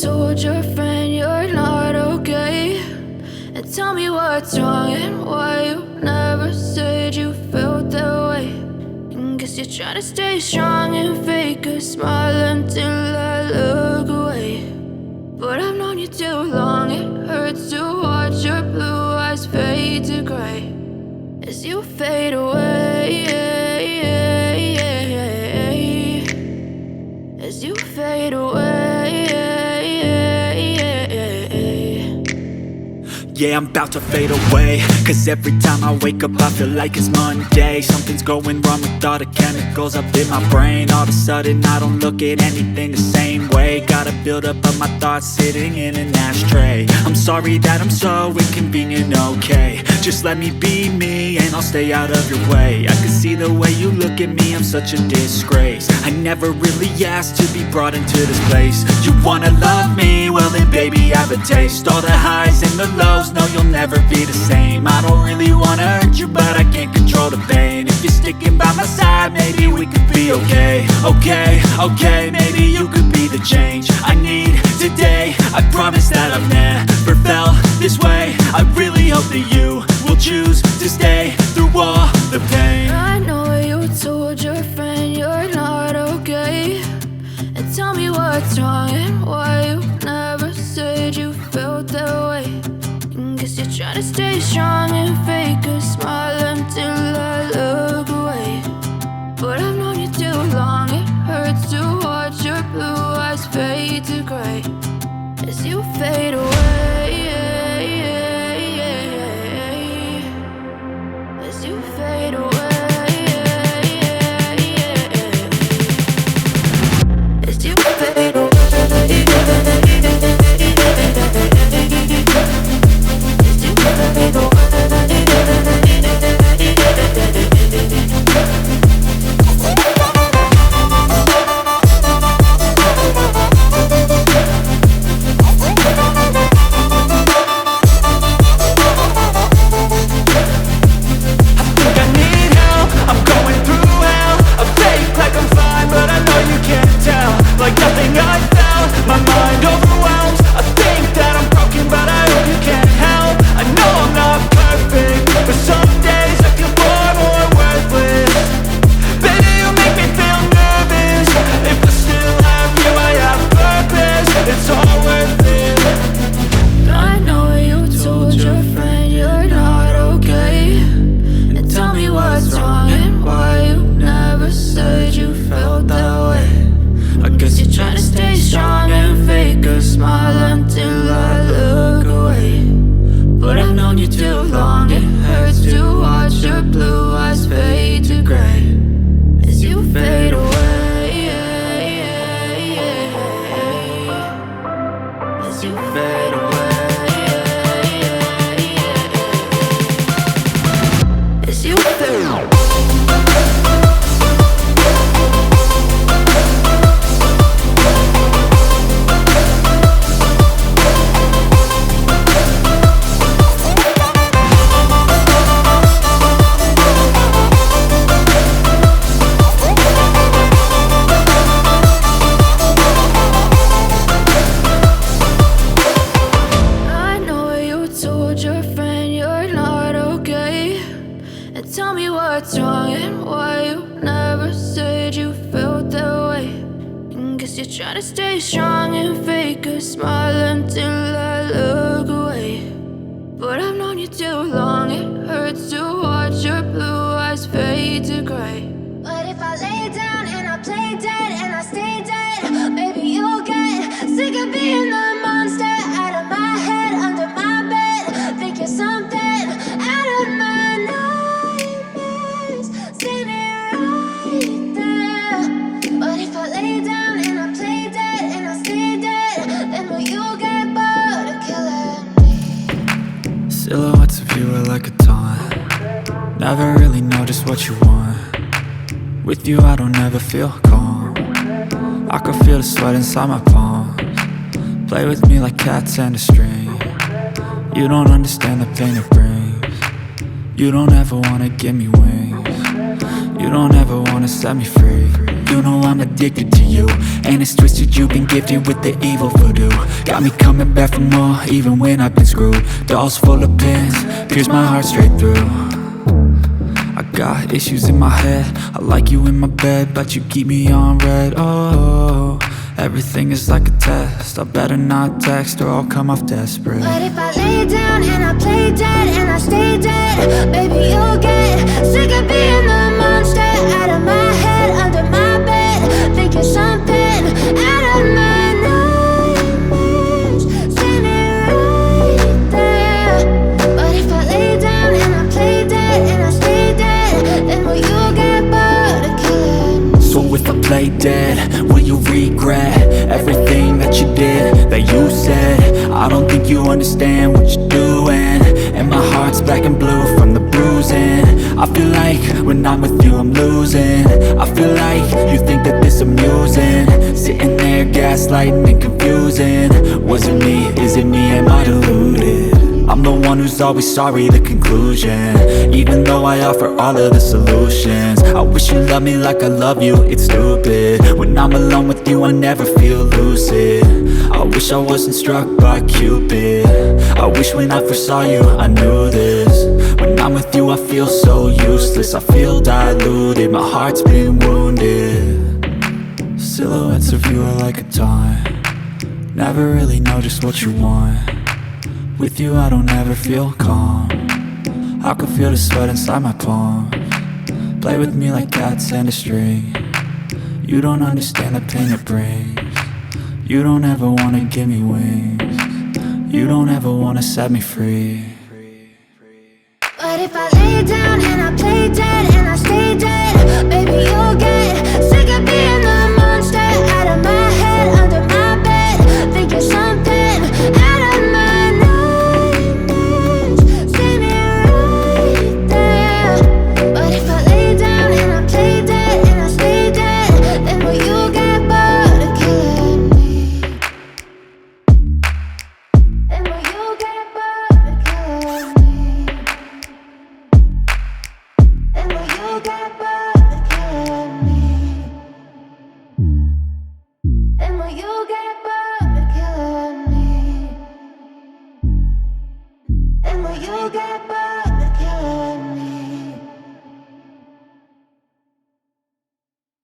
told your friend you're not okay, and tell me what's wrong and why you never said you felt that way. And guess you're trying to stay strong and fake a smile until I look away. But I've known you too long, it hurts to watch your blue eyes fade to gray as you fade away, as you fade away. Yeah, I'm about to fade away, cause every time I wake up I feel like it's Monday. Something's going wrong with all the chemicals up in my brain. All of a sudden I don't look at anything the same way. Gotta build up of my thoughts sitting in an ashtray. I'm sorry that I'm so inconvenient, okay. Just let me be me and I'll stay out of your way. I can see the way you look at me, I'm such a disgrace. I never really asked to be brought into this place. You wanna love me? Well then baby I have a taste. All the highs and the lows, no you'll never be the same. I don't really wanna hurt you but I can't control the pain. If you're sticking by my side maybe we could be okay. Okay, maybe you could be the change I need today. I promise that I've never felt this way. I really hope that you will choose to stay through all the pain. I know you told your friend you're not okay, and tell me what's wrong and why you never said you felt that way. And guess you're trying to stay strong and fake a smile until I look away. But I've known you too long, it hurts to watch your blue eyes fade to gray as you fade away, as you fade away, as you fade away. Trying to stay strong and fake a smile until I look away. But I've known you too long, it hurts to watch your blue eyes fade to gray. But if I lay down and I play dead and I stay dead, maybe you'll get sick of being the monster out of my head, under my bed. Think you're something out of my nightmares, standing right there. But if I lay down and I play dead and I stay dead, then will you get bored of killing me? Silhouettes of you are like a taunt. Never really know just what you want. With you I don't ever feel calm. I can feel the sweat inside my palms. Play with me like cats and a string. You don't understand the pain it brings. You don't ever wanna give me wings. You don't ever wanna set me free. you know I'm addicted to you. And it's twisted, you've been gifted with the evil voodoo. Got me coming back for more, even when I've been screwed. Dolls full of pins, pierce my heart straight through. I got issues in my head, I like you in my bed, but you keep me on red. Oh, everything is like a test, I better not text or I'll come off desperate. But if I lay down and I play dead and I stay dead, baby, you'll get sick of being the monster out of my head, under my bed. Think you're something out of my nightmares, standing right there. But if I lay down and I play dead and I stay dead, then will you get bored of killing me? So if I play dead, will you regret everything that you did, that you said? I don't think you understand what you're doing, and my heart's black and blue from the bruising. I feel like when I'm with you I'm losing. I feel like you think that this amusing, sitting there gaslighting and confusing. Was it me? Is it me? Am I deluded? I'm the one who's always sorry, the conclusion, even though I offer all of the solutions. I wish you loved me like I love you, it's stupid. When I'm alone with you I never feel lucid. I wish I wasn't struck by Cupid. I wish when I first saw you I knew this. When I'm with you I feel so useless, I feel diluted, my heart's been wounded. Silhouettes of you are like a taunt, never really know just what you want. With you I don't ever feel calm, I can feel the sweat inside my palm. Play with me like cats and a string, you don't understand the pain it brings. You don't ever wanna give me wings, you don't ever wanna set me free. But if I lay down and I play dead and I stay dead, baby, you'll get sick of being the monster out of my head, under my bed. Think you're something out of my nightmares, standing right there. But if I lay down and I play dead and I stay dead, then will you get bored of killing me? Then will you get bored of killing me? And will you get bored of killing me? And will you get bored of killing me? And will you get bored?